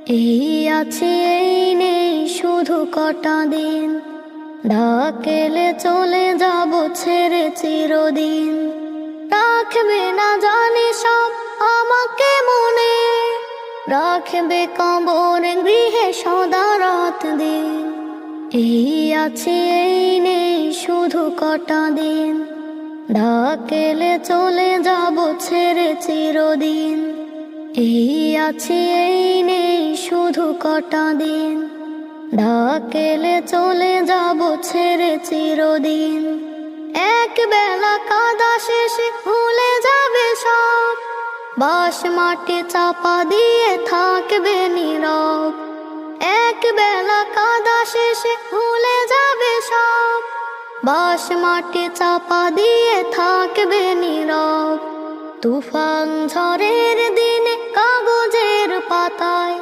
এই আছে এই নেই শুধু কটা দিন, ডাকেলে চলে যাব ছেড়ে চিরদিন। রাখবে না জানি সব আমাকে মনে, রাখবে কবর গৃহে সদা রাত দিন। এই আছে এই নেই শুধু কটা দিন, ডাকেলে চলে যাব ছেড়ে চিরদিন। এই আছে এই নেই শুধু কটা দিন, ডাকেলে চলে যাব ছেড়ে চিরদিন। এক বেলা কাদা শেষে ভুলে যাবে সব, বাঁশ মাটি চাপা দিয়ে থাকবে নীরব। এক বেলা কাদা শেষে ভুলে যাবে সব, বাঁশ মাটি চাপা দিয়ে থাকবে নীরব। তুফান ঝড়ের দিনে কাগজের পাতায়